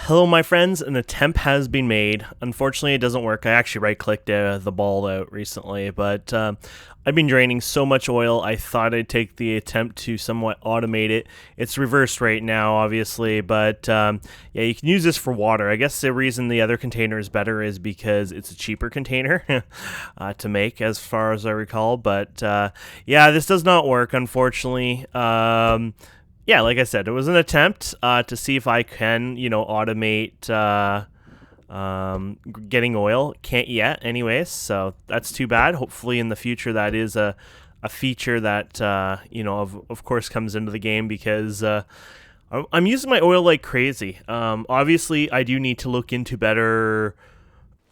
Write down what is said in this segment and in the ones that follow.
Hello, my friends. An attempt has been made. Unfortunately, it doesn't work. I actually right-clicked the ball out recently, but I've been draining so much oil, I thought I'd take the attempt to somewhat automate it. It's reversed right now, obviously, but yeah, you can use this for water. I guess the reason the other container is better is because it's a cheaper container to make, as far as I recall. But yeah, this does not work, unfortunately. Yeah, like I said, it was an attempt to see if I can, automate getting oil. Can't yet, anyways, so that's too bad. Hopefully, in the future, that is a feature that, of course, comes into the game because I'm using my oil like crazy. Obviously, I do need to look into better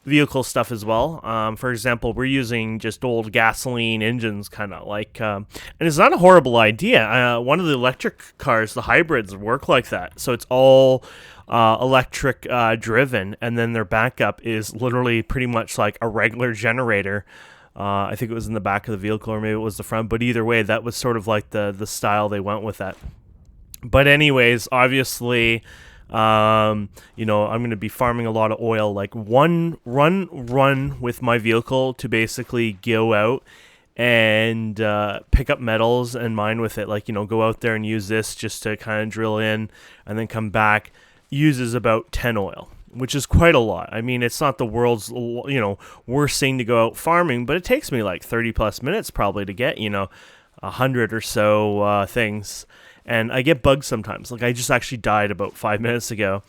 vehicle stuff as well. For example, we're using just old gasoline engines, kind of like, and it's not a horrible idea. One of the electric cars, the hybrids, work like that. So it's all electric driven, and then their backup is literally pretty much like a regular generator. I think it was in the back of the vehicle, or maybe it was the front. But either way, that was sort of like the style they went with that. But anyways, obviously, I'm going to be farming a lot of oil, like one run with my vehicle to basically go out and pick up metals and mine with it. Like, go out there and use this just to kind of drill in and then come back. Uses about 10 oil, which is quite a lot. I mean, it's not the world's, worst thing to go out farming, but it takes me like 30 plus minutes probably to get, 100 or so things. And I get bugs sometimes. Like, I just actually died about 5 minutes ago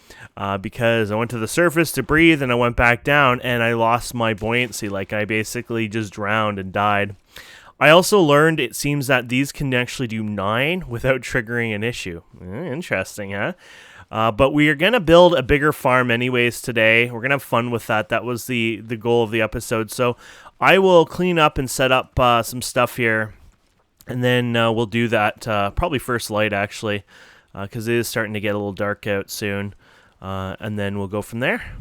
because I went to the surface to breathe and I went back down and I lost my buoyancy. Like, I basically just drowned and died. I also learned it seems that these can actually do 9 without triggering an issue. Interesting, huh? But we are going to build a bigger farm anyways today. We're going to have fun with that. That was the goal of the episode. So I will clean up and set up some stuff here. And then we'll do that probably first light, actually, because it is starting to get a little dark out soon. And then we'll go from there.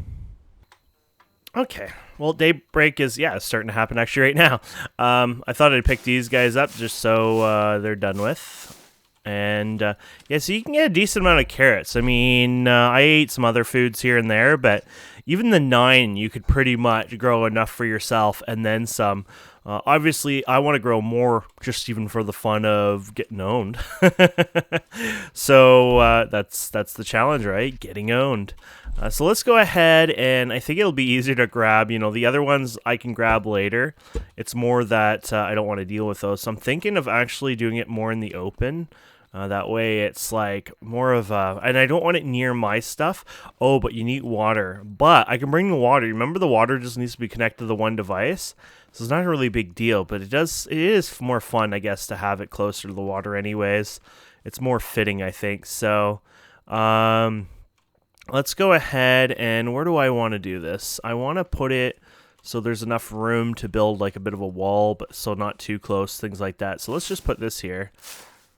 Okay. Well, daybreak is, starting to happen actually right now. I thought I'd pick these guys up just so they're done with. And, so you can get a decent amount of carrots. I mean, I ate some other foods here and there, but even the 9, you could pretty much grow enough for yourself and then some. Obviously, I want to grow more just even for the fun of getting owned. So that's the challenge, right? Getting owned. So let's go ahead, and I think it'll be easier to grab. The other ones I can grab later. It's more that I don't want to deal with those. So I'm thinking of actually doing it more in the open. That way it's like more of a, and I don't want it near my stuff. Oh, but you need water. But I can bring the water. Remember, the water just needs to be connected to the one device. So it's not a really big deal, but it is more fun, I guess, to have it closer to the water anyways. It's more fitting, I think. So let's go ahead, and where do I want to do this? I want to put it so there's enough room to build like a bit of a wall, but so not too close, things like that. So let's just put this here.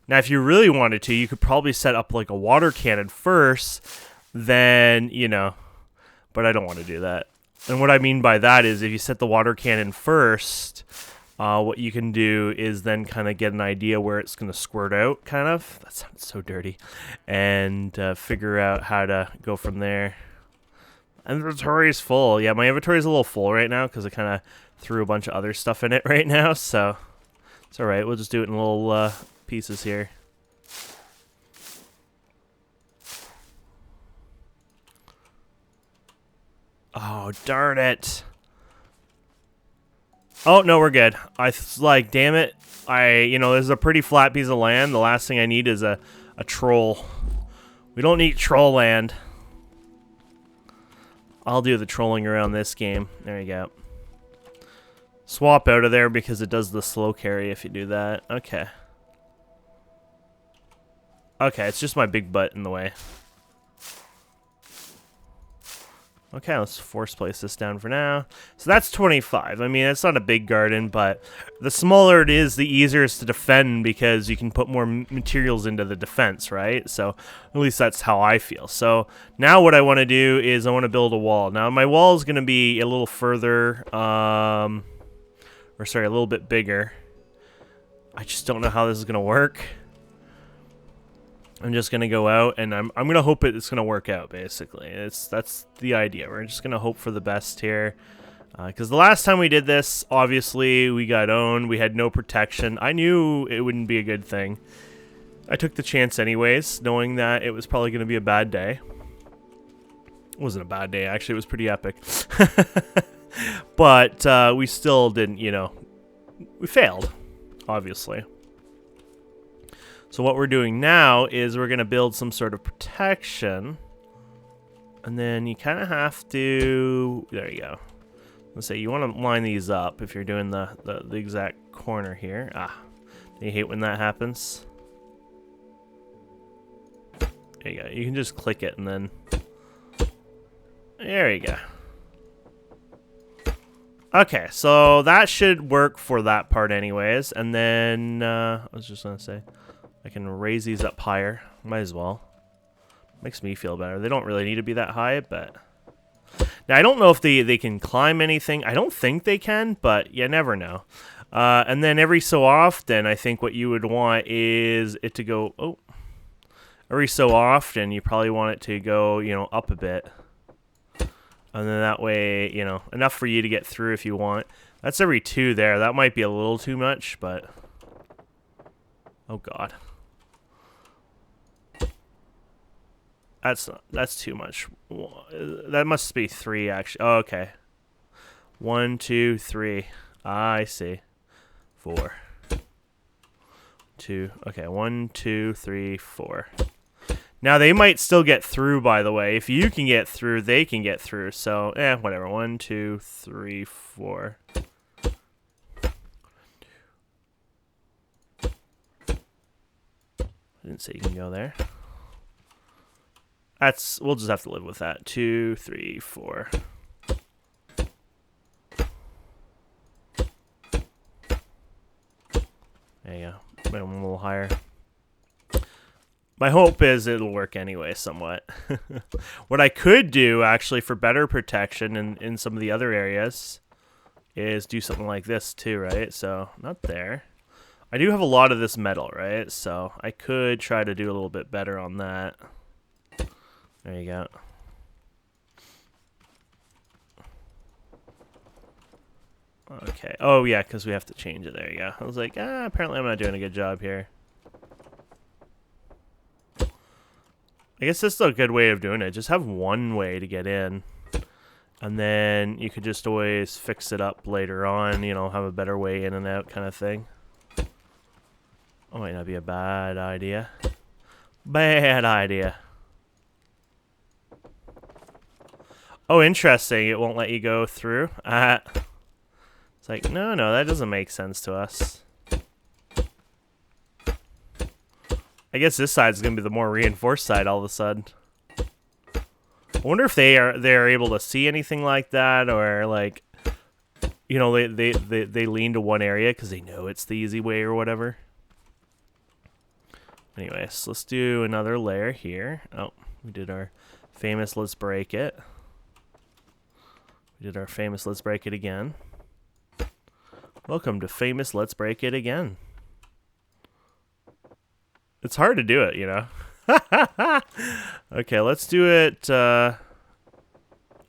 Now, if you really wanted to, you could probably set up like a water cannon first, then, but I don't want to do that. And what I mean by that is if you set the water cannon first, what you can do is then kind of get an idea where it's going to squirt out, kind of. That sounds so dirty. And figure out how to go from there. Inventory is full. Yeah, my inventory is a little full right now because I kind of threw a bunch of other stuff in it right now. So it's all right. We'll just do it in little pieces here. Oh, darn it. Oh, no, we're good. Damn it. This is a pretty flat piece of land. The last thing I need is a troll. We don't need troll land. I'll do the trolling around this game. There you go. Swap out of there because it does the slow carry if you do that. Okay. Okay, it's just my big butt in the way. Okay, let's force place this down for now. So that's 25. I mean, it's not a big garden, but the smaller it is, the easier it's to defend because you can put more materials into the defense, right? So at least that's how I feel. So now what I want to do is I want to build a wall. Now my wall is going to be a little further, a little bit bigger. I just don't know how this is going to work. I'm just gonna go out and I'm gonna hope it's gonna work out. Basically, that's the idea. We're just gonna hope for the best here. Because the last time we did this, obviously we got owned. We had no protection. I knew it wouldn't be a good thing. I took the chance anyways, knowing that it was probably going to be a bad day. It wasn't a bad day, actually. It was pretty epic. But we still didn't, you know, we failed, obviously. So what we're doing now is we're going to build some sort of protection. And then you kind of have to, there you go. Let's say you want to line these up if you're doing the exact corner here. You hate when that happens. There you go. You can just click it and then... There you go. Okay, so that should work for that part anyways. And then, I was just going to say, I can raise these up higher. Might as well. Makes me feel better. They don't really need to be that high, but... Now, I don't know if they can climb anything. I don't think they can, but you never know. And then every so often, I think what you would want is it to go... Oh. Every so often, you probably want it to go, you know, up a bit. And then that way, you know, enough for you to get through if you want. That's every 2 there. That might be a little too much, but... Oh, God. That's too much. That must be 3, actually. Oh, okay. 1, 2, 3. I see. 4. 2. Okay, 1, 2, 3, 4. Now, they might still get through, by the way. If you can get through, they can get through. So, whatever. 1, 2, 3, 4. I didn't say you can go there. We'll just have to live with that. 2, 3, 4. There you go. Maybe a little higher. My hope is it'll work anyway, somewhat. What I could do, actually, for better protection in some of the other areas is do something like this, too, right? So, not there. I do have a lot of this metal, right? So, I could try to do a little bit better on that. There you go. Okay. Oh, yeah, because we have to change it. There you go. I was like, apparently I'm not doing a good job here. I guess this is a good way of doing it. Just have one way to get in. And then you could just always fix it up later on, you know, have a better way in and out kind of thing. Oh, might not be a bad idea. Bad idea. Oh, interesting. It won't let you go through. It's like, no, that doesn't make sense to us. I guess this side's going to be the more reinforced side all of a sudden. I wonder if they're able to see anything like that, or like, you know, they lean to one area because they know it's the easy way or whatever. Anyways, let's do another layer here. Oh, we did our famous let's break it. We did our famous let's break it again. Welcome to famous let's break it again. It's hard to do it, you know. Okay, let's do it. Oh,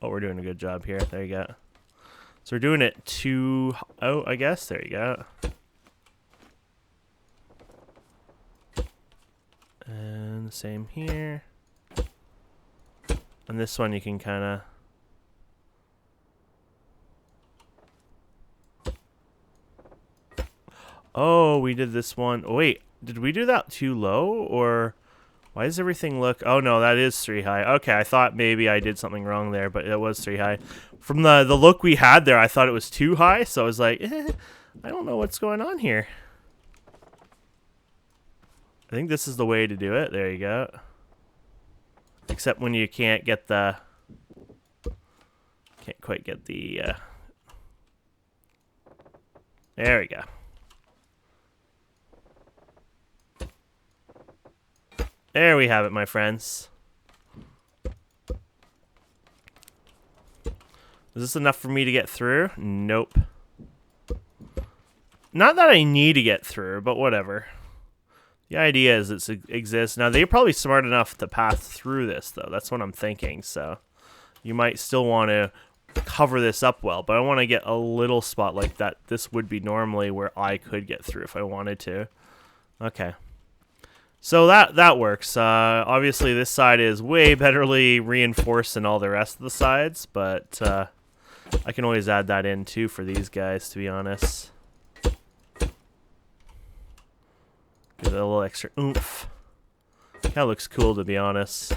we're doing a good job here. There you go. So we're doing it to... Oh, I guess. There you go. And the same here. And this one you can kind of... Oh, we did this one. Oh, wait. Did we do that too low, or why does everything look... Oh, no, that is 3 high. Okay, I thought maybe I did something wrong there, but it was 3 high. From the look we had there, I thought it was too high, so I was like, I don't know what's going on here. I think this is the way to do it. There you go. Except when you can't get the... Can't quite get the... There we go. There we have it, my friends. Is this enough for me to get through? Nope. Not that I need to get through, but whatever. The idea is it exists. Now, they're probably smart enough to pass through this, though. That's what I'm thinking. So you might still want to cover this up well, but I want to get a little spot like that. This would be normally where I could get through if I wanted to. Okay. So that works. Obviously, this side is way betterly reinforced than all the rest of the sides, but I can always add that in, too, for these guys, to be honest. Give it a little extra oomph. Kind of looks cool, to be honest.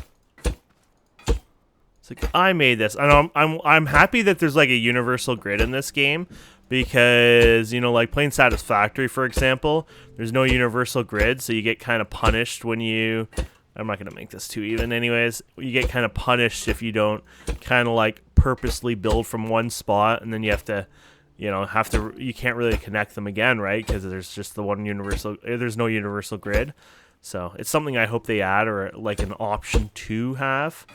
It's like, I made this. And I'm happy that there's like a universal grid in this game, because, you know, like playing Satisfactory, for example, there's no universal grid, so you get kind of punished when you... I'm not going to make this too even anyways. You get kind of punished if you don't kind of like purposely build from one spot, and then you have to... you can't really connect them again, right? Because there's just the one universal, there's no universal grid. So it's something I hope they add, or like an option to have,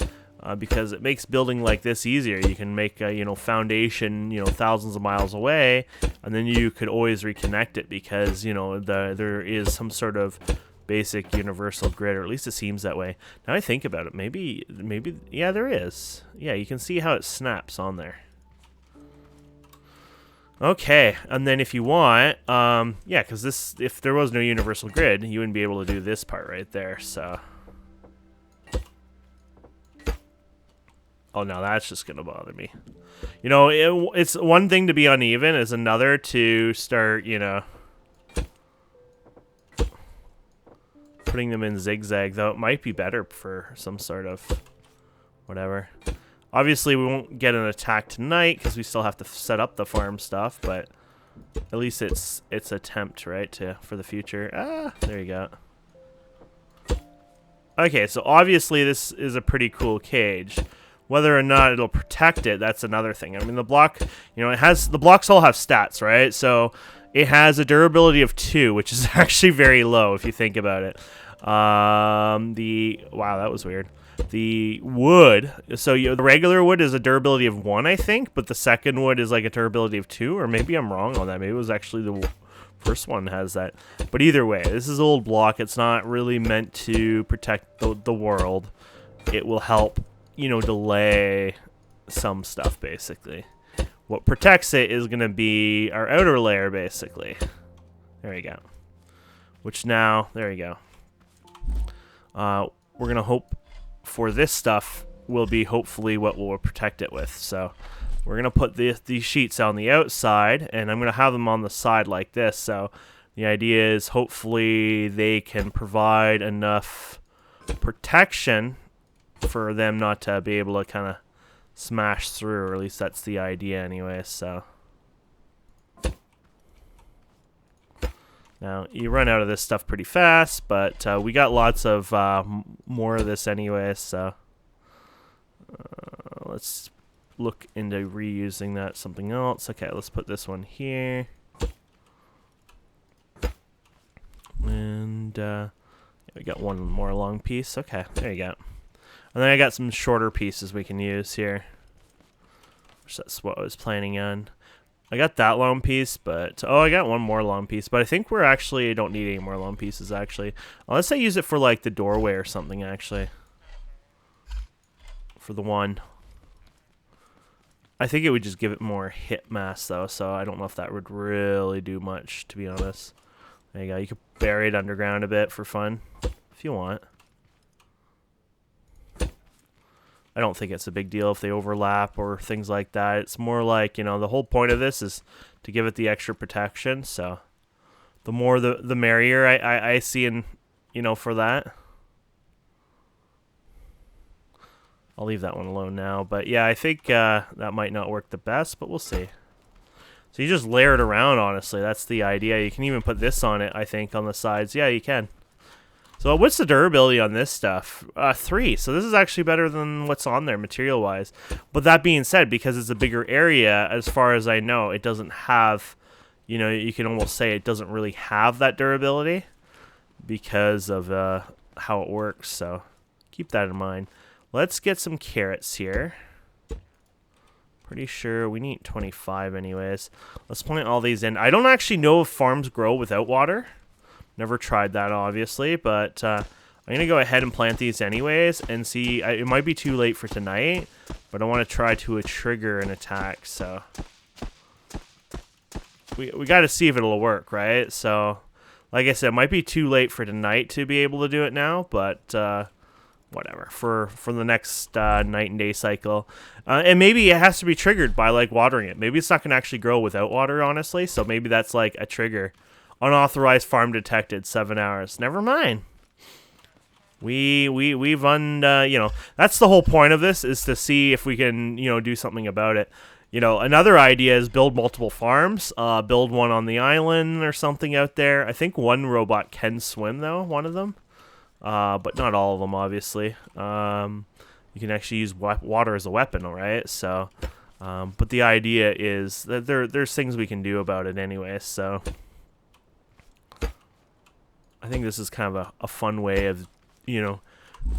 because it makes building like this easier. You can make a, foundation, thousands of miles away, and then you could always reconnect it because, there is some sort of basic universal grid, or at least it seems that way. Now I think about it, maybe, yeah, there is. Yeah, you can see how it snaps on there. Okay, and then if you want, yeah, because if there was no universal grid, you wouldn't be able to do this part right there, so. Oh, no, that's just going to bother me. It's one thing to be uneven, it's another to start, putting them in zigzag, though it might be better for some sort of whatever. Obviously, we won't get an attack tonight because we still have to set up the farm stuff, but at least it's attempt, right, for the future. There you go. Okay, so obviously this is a pretty cool cage. Whether or not it'll protect it, that's another thing. I mean, the block, the blocks all have stats, right? So it has a durability of 2, which is actually very low if you think about it. Wow, that was weird. The wood, so the regular wood is a durability of 1, I think, but the second wood is like a durability of 2, or maybe I'm wrong on that. Maybe it was actually the first one has that. But either way, this is old block. It's not really meant to protect the world. It will help, delay some stuff, basically. What protects it is going to be our outer layer, basically. There you go. Which now, there you go. We're going to hope for this stuff will be hopefully what will protect it with. So we're going to put these sheets on the outside, and I'm going to have them on the side like this. So the idea is hopefully they can provide enough protection for them not to be able to kind of smash through, or at least that's the idea anyway. So now you run out of this stuff pretty fast, but we got lots of more of this anyway, so let's look into reusing that something else. Okay, let's put this one here, and we got one more long piece. Okay, there you go. And then I got some shorter pieces we can use here, which that's what I was planning on. I got that long piece, but... Oh, I got one more long piece, but I think we're actually... don't need any more long pieces, actually. Unless I use it for, like, the doorway or something, actually. For the one. I think it would just give it more hit mass, though, so I don't know if that would really do much, to be honest. There you go. You could bury it underground a bit for fun, if you want. I don't think it's a big deal if they overlap or things like that. It's more like, the whole point of this is to give it the extra protection. So the more the merrier I see in, for that. I'll leave that one alone now. But yeah, I think that might not work the best, but we'll see. So you just layer it around, honestly. That's the idea. You can even put this on it, I think, on the sides. Yeah, you can. So what's the durability on this stuff? 3. So this is actually better than what's on there material-wise. But that being said, because it's a bigger area, as far as I know, it doesn't have, you can almost say it doesn't really have that durability because of how it works. So keep that in mind. Let's get some carrots here. Pretty sure we need 25 anyways. Let's plant all these in. I don't actually know if farms grow without water. Never tried that, obviously, but I'm going to go ahead and plant these anyways and see. It might be too late for tonight, but I want to try to trigger an attack, so we got to see if it'll work, right? So, like I said, it might be too late for tonight to be able to do it now, but whatever. For the next night and day cycle. And maybe it has to be triggered by, like, watering it. Maybe it's not going to actually grow without water, honestly, so maybe that's, like, a trigger. Unauthorized farm detected, 7 hours. Never mind. We've you know, that's the whole point of this, is to see if we can, you know, do something about it. You know, another idea is build multiple farms. Build one on the island or something out there. I think one robot can swim, though, one of them. But not all of them, obviously. You can actually use water as a weapon, all right? So, but the idea is that there's things we can do about it anyway, so I think this is kind of a fun way of, you know,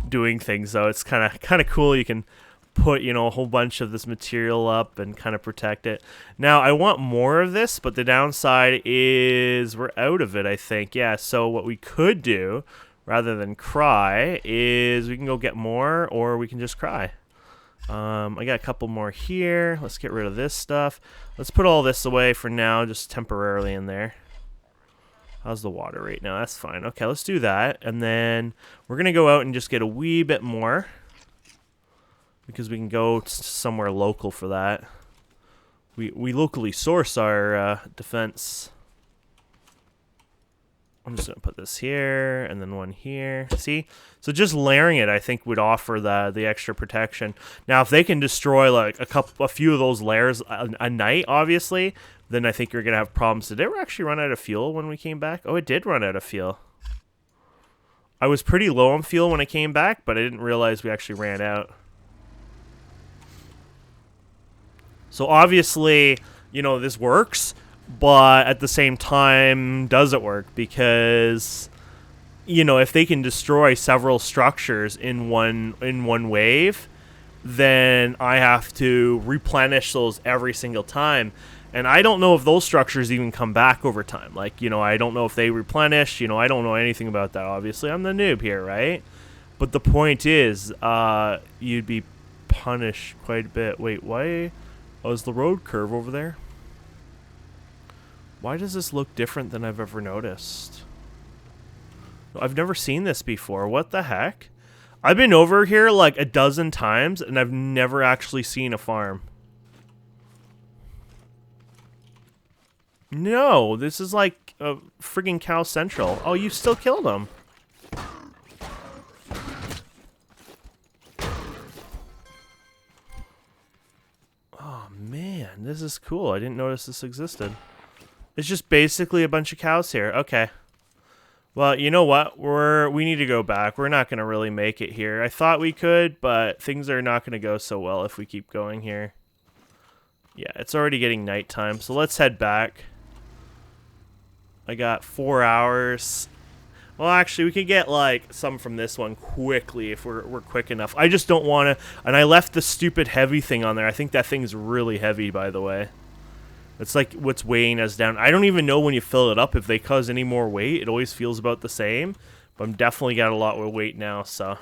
doing things, though. It's kind of cool. You can put, you know, a whole bunch of this material up and kind of protect it. Now, I want more of this, but the downside is we're out of it, I think. Yeah, so what we could do, rather than cry, is we can go get more, or we can just cry. I got a couple more here. Let's get rid of this stuff. Let's put all this away for now, just temporarily in there. How's the water rate now? That's fine. Okay, let's do that. And then we're going to go out and just get a wee bit more, because we can go somewhere local for that. We locally source our defense. I'm just going to put this here, and then one here. See? So just layering it, I think, would offer the extra protection. Now, if they can destroy, like, a few of those layers a night, obviously, then I think you're going to have problems. Did it ever actually run out of fuel when we came back? Oh, it did run out of fuel. I was pretty low on fuel when I came back, but I didn't realize we actually ran out. So obviously, you know, this works, but at the same time, does it work? Because, you know, if they can destroy several structures in one wave, then I have to replenish those every single time. And I don't know if those structures even come back over time. Like, you know, I don't know if they replenish. You know, I don't know anything about that, obviously. I'm the noob here, right? But the point is, you'd be punished quite a bit. Wait, why? Oh, is the road curve over there? Why does this look different than I've ever noticed? I've never seen this before. What the heck? I've been over here like a dozen times, and I've never actually seen a farm. No, this is like a friggin' Cow Central. Oh, you still killed him. Oh, man, this is cool. I didn't notice this existed. It's just basically a bunch of cows here. Okay. Well, you know what? We need to go back. We're not going to really make it here. I thought we could, but things are not going to go so well if we keep going here. Yeah, it's already getting nighttime, so let's head back. I got 4 hours. Well, actually, we could get, like, some from this one quickly if we're quick enough. I just don't want to... And I left the stupid heavy thing on there. I think that thing's really heavy, by the way. It's like what's weighing us down. I don't even know when you fill it up if they cause any more weight. It always feels about the same. But I'm definitely got a lot more weight now, so...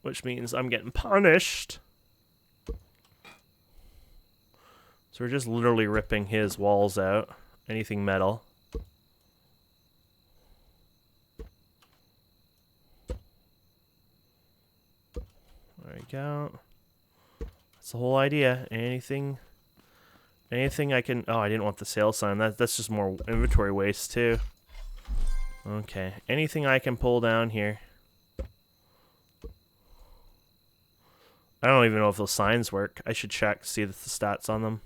Which means I'm getting punished. So we're just literally ripping his walls out. Anything metal. There we go. That's the whole idea. Anything I can... Oh, I didn't want the sale sign. That's just more inventory waste, too. Okay. Anything I can pull down here. I don't even know if those signs work. I should check to see the stats on them.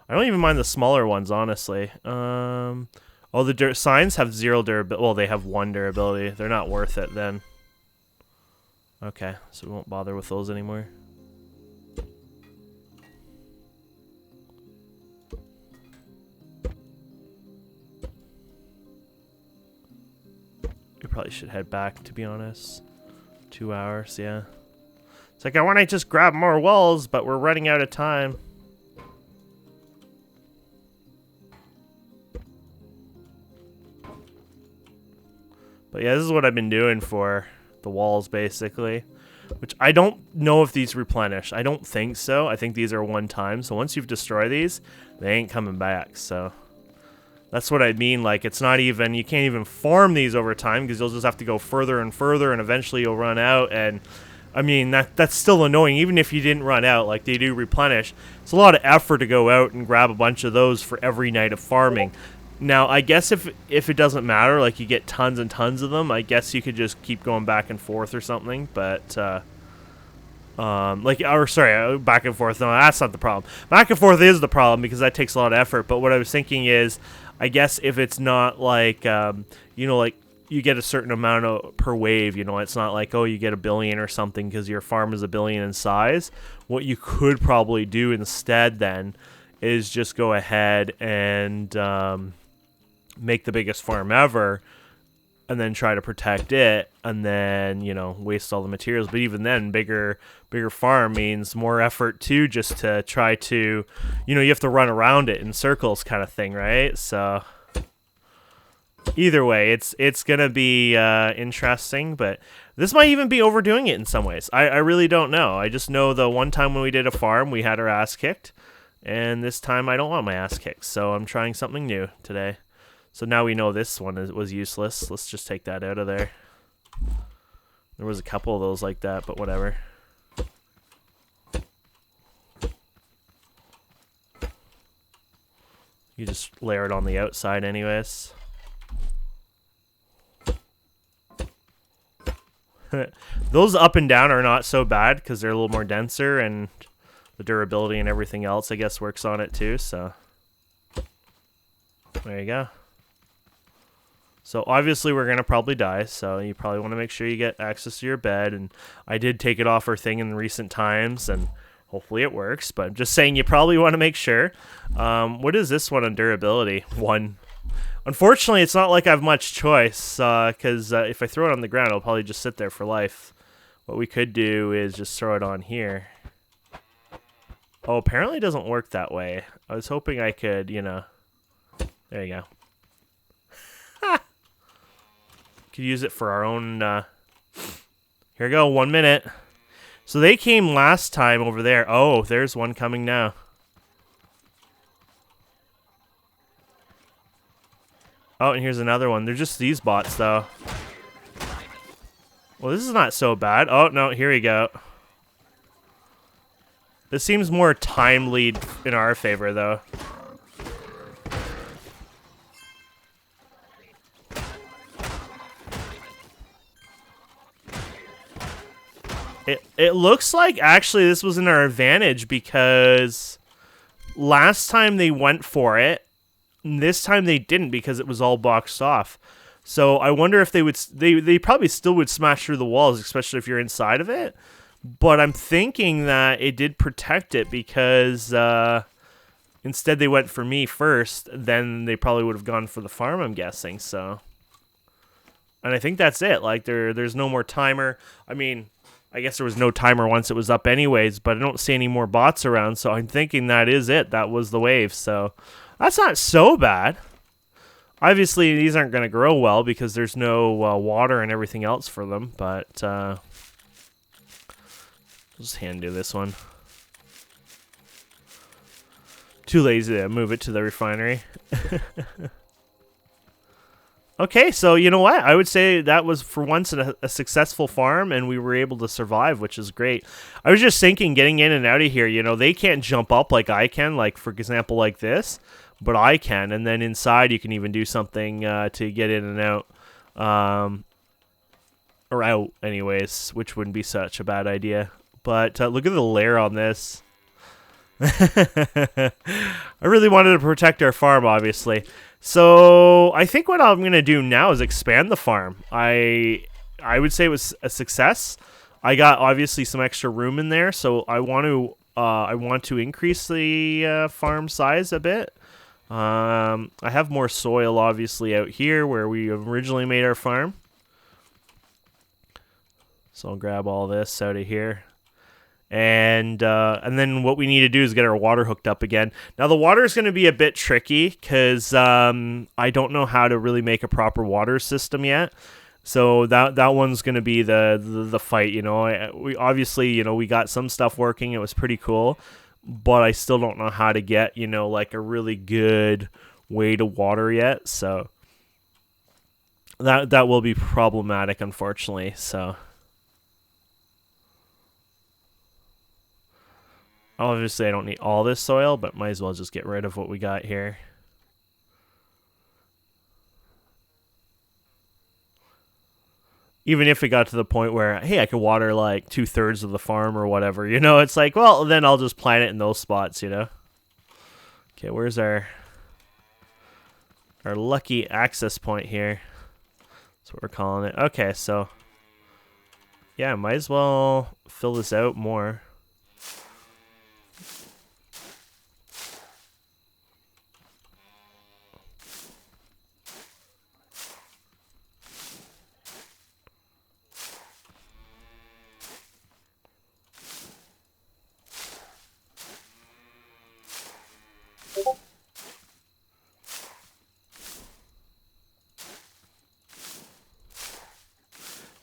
I don't even mind the smaller ones, honestly. Oh, the signs have 0 durability. Well, they have 1 durability. They're not worth it, then. Okay, so we won't bother with those anymore. We probably should head back, to be honest. 2 hours, yeah. It's like, I want to just grab more walls, but we're running out of time. But yeah, this is what I've been doing for the walls, basically. Which I don't know if these replenish. I don't think so. I think these are one time. So once you've destroyed these, they ain't coming back. So that's what I mean. Like, it's not even, you can't even farm these over time because you'll just have to go further and further, and eventually you'll run out. And I mean, that's still annoying. Even if you didn't run out, like, they do replenish. It's a lot of effort to go out and grab a bunch of those for every night of farming. Now, I guess if it doesn't matter, like you get tons and tons of them, I guess you could just keep going back and forth or something. But, back and forth. No, that's not the problem. Back and forth is the problem because that takes a lot of effort. But what I was thinking is, I guess if it's not like, like you get a certain amount per wave, it's not like, oh, you get 1 billion or something because your farm is 1 billion in size. What you could probably do instead then is just go ahead and, make the biggest farm ever and then try to protect it and then, waste all the materials. But even then, bigger farm means more effort too, just to try to, you have to run around it in circles kind of thing, right? So either way, it's going to be interesting, but this might even be overdoing it in some ways. I really don't know. I just know the one time when we did a farm, we had our ass kicked, and this time I don't want my ass kicked, so I'm trying something new today. So now we know this one was useless. Let's just take that out of there. There was a couple of those like that, but whatever. You just layer it on the outside anyways. Those up and down are not so bad because they're a little more denser, and the durability and everything else, I guess, works on it too. So there you go. So obviously we're going to probably die, so you probably want to make sure you get access to your bed. And I did take it off our thing in recent times, and hopefully it works. But I'm just saying you probably want to make sure. What is this one on durability? 1. Unfortunately, it's not like I have much choice, because if I throw it on the ground, it'll probably just sit there for life. What we could do is just throw it on here. Oh, apparently it doesn't work that way. I was hoping I could, There you go. Could use it for our own, Here we go, 1 minute. So they came last time over there. Oh, there's one coming now. Oh, and here's another one. They're just these bots, though. Well, this is not so bad. Oh, no, here we go. This seems more time lead in our favor, though. It looks like, actually, this was in our advantage because last time they went for it, this time they didn't because it was all boxed off. So I wonder if they would, they probably still would smash through the walls, especially if you're inside of it. But I'm thinking that it did protect it because instead they went for me first, then they probably would have gone for the farm, I'm guessing. So, and I think that's it. Like there's no more timer. I mean, I guess there was no timer once it was up anyways, but I don't see any more bots around, so I'm thinking that is it. That was the wave, so that's not so bad. Obviously, these aren't going to grow well because there's no water and everything else for them, but I'll just hand do this one. Too lazy to move it to the refinery. Okay, so you know what? I would say that was for once a successful farm, and we were able to survive, which is great. I was just thinking, getting in and out of here, they can't jump up like I can, like, for example, like this, but I can. And then inside, you can even do something to get in and out, or out, anyways, which wouldn't be such a bad idea. But look at the layer on this. I really wanted to protect our farm, obviously. So I think what I'm going to do now is expand the farm. I would say it was a success. I got obviously some extra room in there, so I want to increase the farm size a bit. I have more soil obviously out here where we originally made our farm. So I'll grab all this out of here. And then what we need to do is get our water hooked up again. Now, the water is going to be a bit tricky because I don't know how to really make a proper water system yet. So that one's gonna be the fight. We obviously we got some stuff working. It was pretty cool, but I still don't know how to get like a really good way to water yet. So that will be problematic, unfortunately. So obviously I don't need all this soil, but might as well just get rid of what we got here. Even if it got to the point where, hey, I could water like 2/3 of the farm or whatever, it's like, well, then I'll just plant it in those spots, Okay, where's our lucky access point here? That's what we're calling it. Okay, so yeah, might as well fill this out more.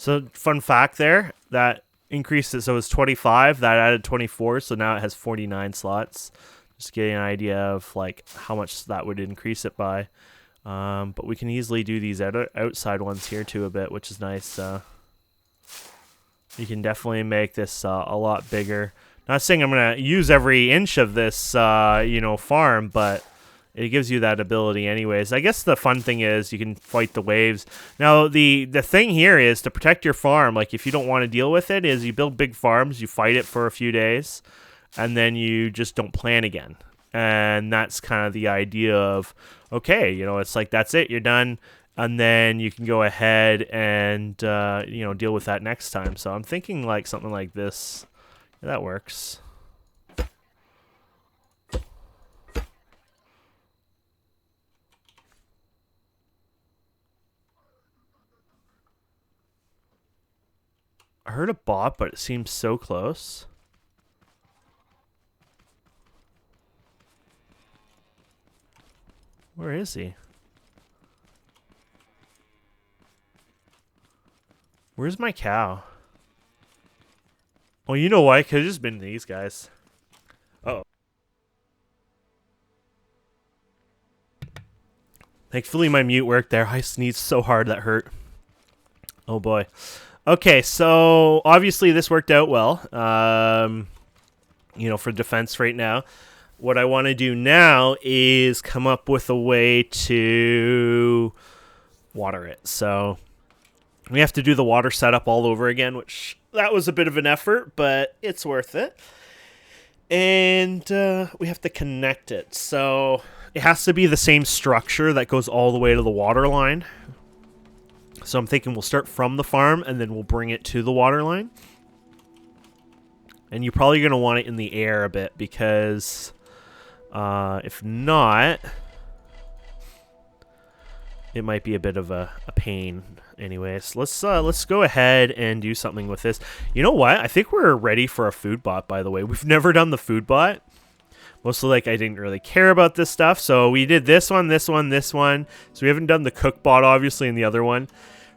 So fun fact there, that increased it, so it was 25, that added 24, so now it has 49 slots. Just getting an idea of like how much that would increase it by. But we can easily do these outside ones here too a bit, which is nice. You can definitely make this a lot bigger. Not saying I'm going to use every inch of this farm, but it gives you that ability anyways. I guess the fun thing is you can fight the waves. Now, the thing here is to protect your farm. Like, if you don't want to deal with it, is you build big farms, you fight it for a few days, and then you just don't plant again. And that's kind of the idea of, okay, it's like, that's it, you're done. And then you can go ahead and, deal with that next time. So I'm thinking like something like this. Yeah, that works. I heard a bot, but it seems so close. Where is he? Where's my cow? Well, you know why? Could have just been these guys. Uh-oh. Thankfully, my mute worked there. I sneezed so hard that hurt. Oh, boy. Okay, so obviously this worked out well, for defense right now. What I want to do now is come up with a way to water it. So we have to do the water setup all over again, which that was a bit of an effort, but it's worth it. And we have to connect it. So it has to be the same structure that goes all the way to the water line. So I'm thinking we'll start from the farm and then we'll bring it to the water line. And you're probably going to want it in the air a bit because if not, it might be a bit of a pain. Anyways, let's go ahead and do something with this. You know what? I think we're ready for a food bot, by the way. We've never done the food bot. Mostly, I didn't really care about this stuff. So we did this one, this one, this one. So we haven't done the cook bot, obviously, in the other one.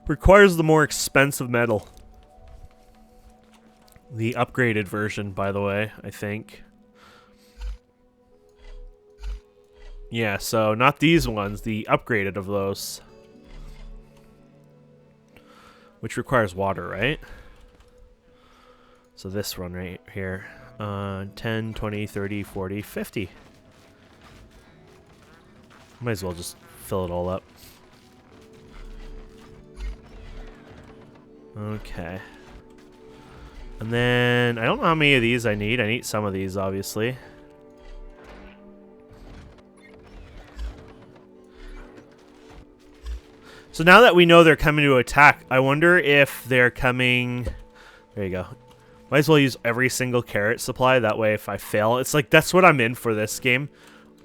Requires the more expensive metal. The upgraded version, by the way, I think. Yeah, so not these ones, the upgraded of those. Which requires water, right? So this one right here. 10, 20, 30, 40, 50. Might as well just fill it all up. Okay. And then, I don't know how many of these I need. I need some of these, obviously. So now that we know they're coming to attack, I wonder if they're coming... There you go. Might as well use every single carrot supply. That way, if I fail, it's like, that's what I'm in for this game.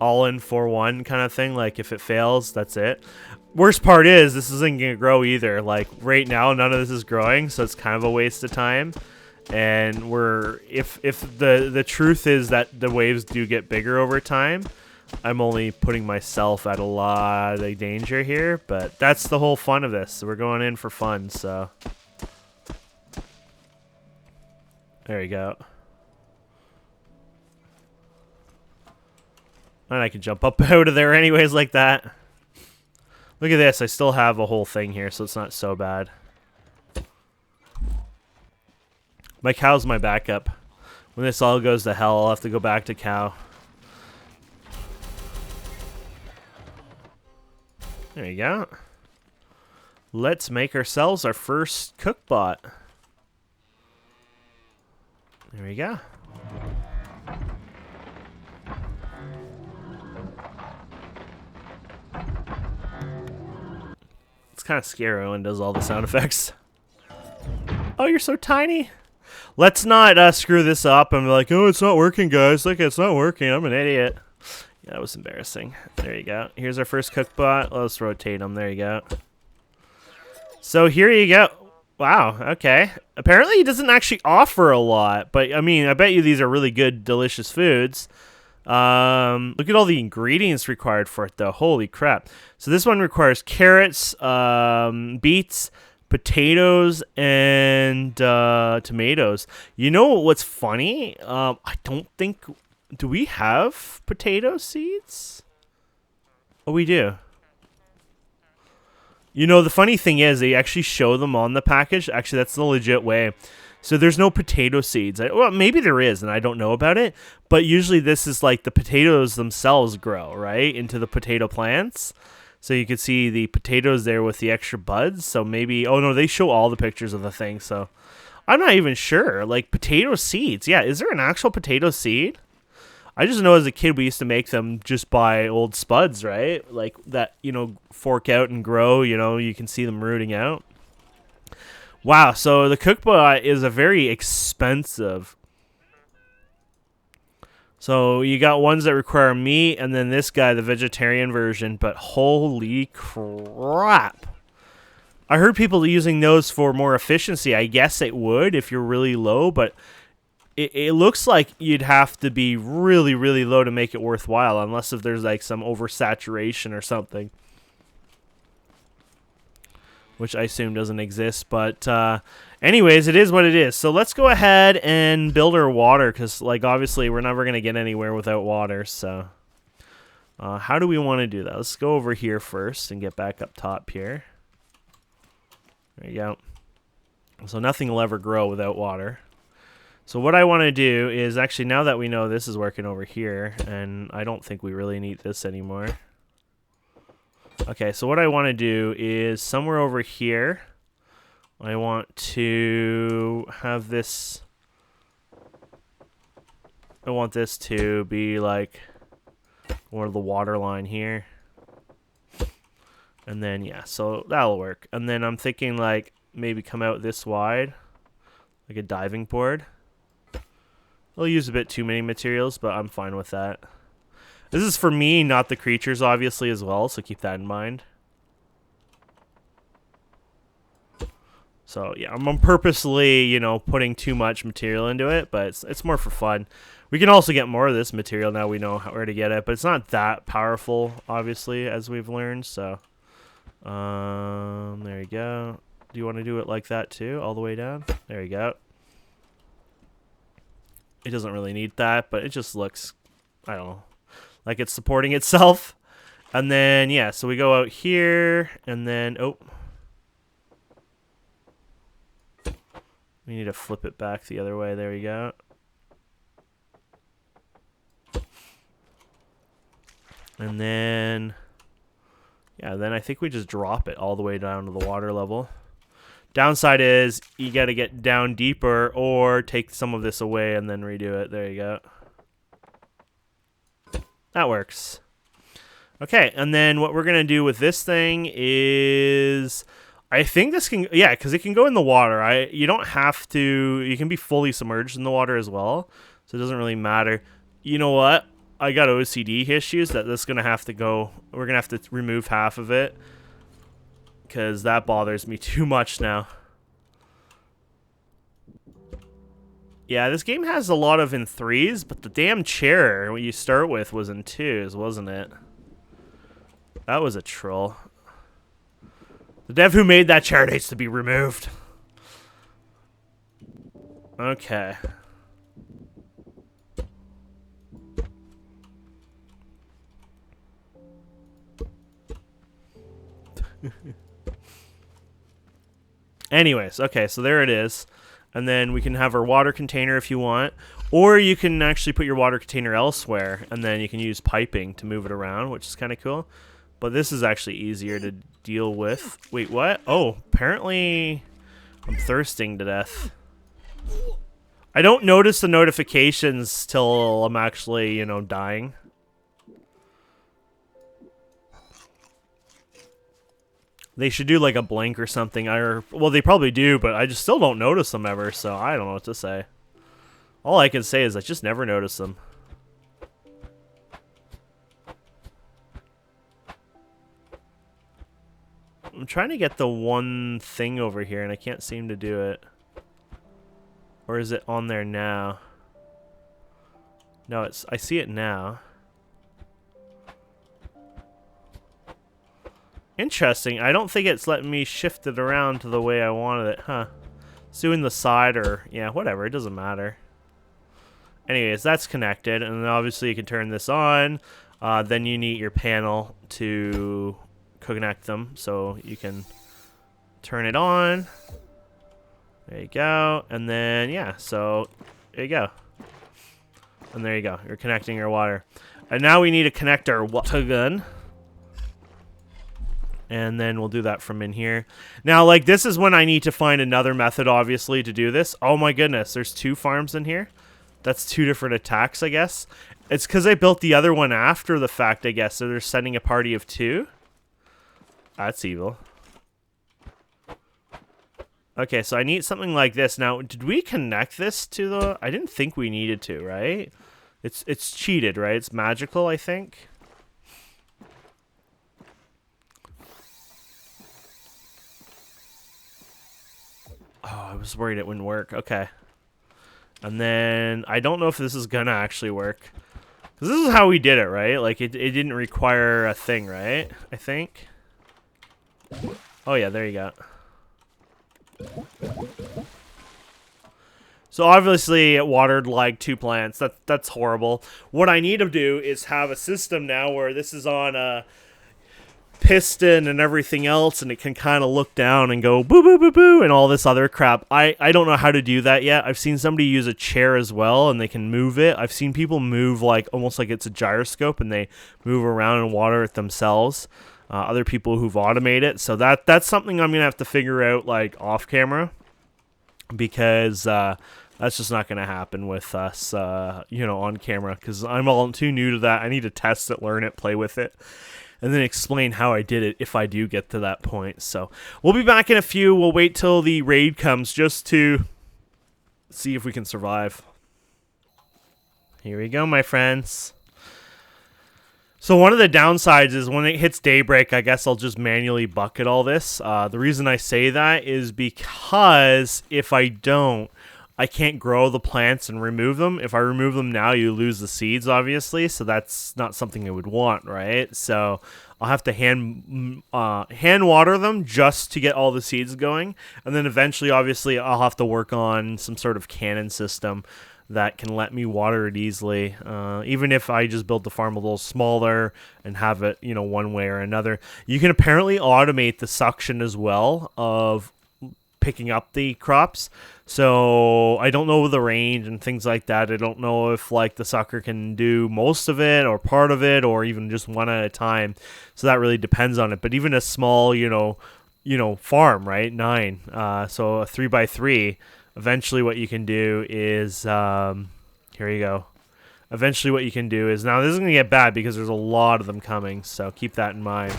All in for one kind of thing. Like, if it fails, that's it. Worst part is, this isn't going to grow either. Like, right now, none of this is growing, so it's kind of a waste of time. And if the truth is that the waves do get bigger over time, I'm only putting myself at a lot of danger here, but that's the whole fun of this. We're going in for fun, so. There you go. And I can jump up out of there anyways like that. Look at this. I still have a whole thing here, so it's not so bad. My cow's my backup. When this all goes to hell, I'll have to go back to cow. There you go. Let's make ourselves our first cookbot. There we go. It's kind of scary when it does all the sound effects. Oh, you're so tiny. Let's not screw this up and be like, oh, it's not working, guys. Look, it's not working. I'm an idiot. Yeah, that was embarrassing. There you go. Here's our first cookbot. Let's rotate them. There you go. So here you go. Wow, okay. Apparently he doesn't actually offer a lot, but I mean, I bet you these are really good, delicious foods. Look at all the ingredients required for it, though. Holy crap. So this one requires carrots, beets, potatoes, and tomatoes. You know what's funny? I don't think... Do we have potato seeds? Oh, we do. You know, the funny thing is they actually show them on the package. Actually, that's the legit way. So there's no potato seeds. Well, maybe there is, and I don't know about it. But usually this is like the potatoes themselves grow, right, into the potato plants. So you can see the potatoes there with the extra buds. So maybe... Oh, no, they show all the pictures of the thing. So I'm not even sure. Like, potato seeds. Yeah, is there an actual potato seed? I just know as a kid we used to make them just by old spuds, right? Like that, you know, fork out and grow, you know, you can see them rooting out. Wow, so the cookbot is a very expensive. So you got ones that require meat, and then this guy, the vegetarian version, but holy crap. I heard people using those for more efficiency. I guess it would if you're really low, but... It looks like you'd have to be really, really low to make it worthwhile, unless if there's like some oversaturation or something, which I assume doesn't exist. But anyways, it is what it is. So let's go ahead and build our water, because like obviously we're never gonna get anywhere without water. So how do we want to do that? Let's go over here first and get back up top here. There you go. So nothing will ever grow without water. So what I want to do is actually, now that we know this is working over here, and I don't think we really need this anymore. Okay, so what I want to do is somewhere over here, I want to have this, I want this to be like or the water line here. And then, yeah, so that'll work. And then I'm thinking like maybe come out this wide, like a diving board. I'll use a bit too many materials, but I'm fine with that. This is for me, not the creatures, obviously, as well, so keep that in mind. So, yeah, I'm purposely, you know, putting too much material into it, but it's more for fun. We can also get more of this material now we know where to get it, but it's not that powerful, obviously, as we've learned, so... there you go. Do you want to do it like that, too, all the way down? There you go. It doesn't really need that, but it just looks, I don't know, like it's supporting itself. And then, yeah, so we go out here, and then, oh. We need to flip it back the other way. There we go. And then, yeah, then I think we just drop it all the way down to the water level. Downside is you got to get down deeper or take some of this away and then redo it. There you go. That works. Okay, and then what we're going to do with this thing is... I think this can... Yeah, because it can go in the water. You don't have to... You can be fully submerged in the water as well, so it doesn't really matter. You know what? I got OCD issues that this is going to have to go... We're going to have to remove half of it, because that bothers me too much now. Yeah, this game has a lot of in 3s, but the damn chair what you start with was in 2s, wasn't it? That was a troll. The dev who made that chair needs to be removed. Okay. Anyways, okay, so there it is. And then we can have our water container if you want. Or you can actually put your water container elsewhere, and then you can use piping to move it around, which is kind of cool. But this is actually easier to deal with. Wait, what? Oh, apparently I'm thirsting to death. I don't notice the notifications till I'm actually, you know, dying. They should do like a blink or something. Well, they probably do, but I just still don't notice them ever, so I don't know what to say. All I can say is I just never notice them. I'm trying to get the one thing over here, and I can't seem to do it. Or is it on there now? No, I see it now. Interesting. I don't think it's letting me shift it around to the way I wanted it, huh? It's doing the side or... yeah, whatever. It doesn't matter. Anyways, that's connected. And then obviously you can turn this on. Then you need your panel to connect them. So you can turn it on. There you go. And then, yeah. So, there you go. And there you go. You're connecting your water. And now we need to connect our water gun. And then we'll do that from in here. Now, like, this is when I need to find another method, obviously, to do this. Oh my goodness, there's 2 farms in here. That's 2 different attacks, I guess. It's because I built the other one after the fact, I guess. So they're sending a party of 2. That's evil. Okay, so I need something like this. Now, did we connect this to the... I didn't think we needed to, right? It's cheated, right? It's magical, I think. Oh, I was worried it wouldn't work. Okay. And then I don't know if this is gonna actually work. Because this is how we did it, right? Like, it didn't require a thing, right? I think. Oh, yeah, there you go. So, obviously, it watered, like, 2 plants. That's horrible. What I need to do is have a system now where this is on a piston and everything else, and it can kind of look down and go boo boo boo boo and all this other crap. I don't know how to do that yet. I've seen somebody use a chair as well, and they can move it. I've seen people move like almost like it's a gyroscope, and they move around and water it themselves. Other people who've automated it. So that's something I'm gonna have to figure out like off camera, because that's just not gonna happen with us, you know, on camera, because I'm all too new to that. I need to test it, learn it, play with it, and then explain how I did it if I do get to that point. So we'll be back in a few. We'll wait till the raid comes just to see if we can survive. Here we go, my friends. So one of the downsides is when it hits daybreak, I guess I'll just manually bucket all this. The reason I say that is because if I don't, I can't grow the plants and remove them. If I remove them now, you lose the seeds, obviously. So that's not something I would want, right? So I'll have to hand water them just to get all the seeds going. And then eventually, obviously, I'll have to work on some sort of cannon system that can let me water it easily. Even if I just build the farm a little smaller and have it, you know, one way or another. You can apparently automate the suction as well of picking up the crops. So I don't know the range and things like that. I don't know if like the sucker can do most of it or part of it or even just one at a time. So that really depends on it. But even a small, you know, farm, right? 9. So a 3x3. Eventually what you can do is, here you go. Eventually what you can do is, now this is going to get bad because there's a lot of them coming. So keep that in mind.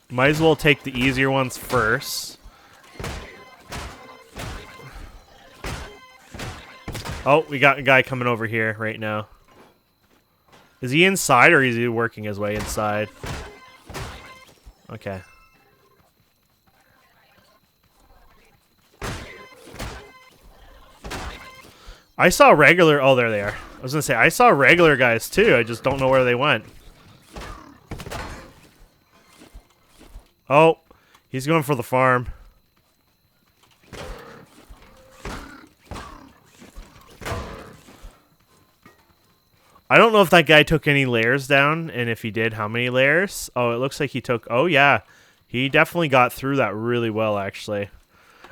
Might as well take the easier ones first. Oh, we got a guy coming over here right now. Is he inside or is he working his way inside? Okay. I saw regular... Oh, there they are. I was going to say, I saw regular guys too. I just don't know where they went. Oh, he's going for the farm. I don't know if that guy took any layers down, and if he did, how many layers? Oh, it looks like he took... Oh, yeah. He definitely got through that really well, actually.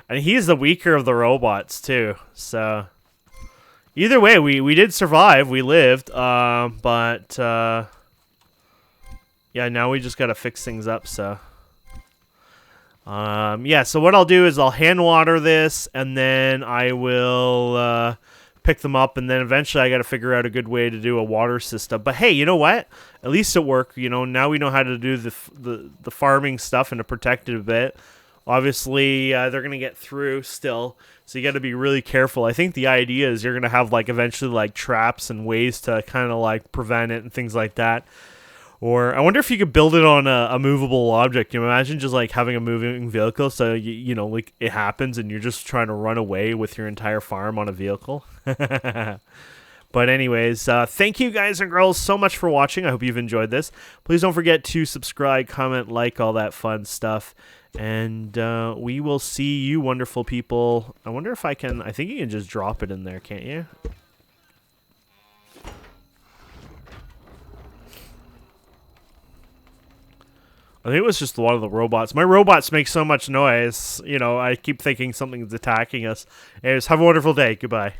And he's the weaker of the robots, too. So, either way, we did survive. We lived. But, yeah, now we just got to fix things up, so... yeah, so what I'll do is I'll hand water this, and then I will... pick them up, and then eventually I got to figure out a good way to do a water system. But hey, you know what? At least it worked. You know, now we know how to do the farming stuff and to protect it a bit. Obviously, they're gonna get through still, so you got to be really careful. I think the idea is you're gonna have like eventually like traps and ways to kind of like prevent it and things like that. Or I wonder if you could build it on a movable object. You know, imagine just like having a moving vehicle, so you know, like it happens and you're just trying to run away with your entire farm on a vehicle. But anyways, thank you guys and girls so much for watching. I hope you've enjoyed this. Please don't forget to subscribe, comment, like, all that fun stuff. And we will see you wonderful people. I wonder if I can... I think you can just drop it in there, can't you? I think it was just one of the robots. My robots make so much noise. You know, I keep thinking something's attacking us. Anyways, have a wonderful day. Goodbye.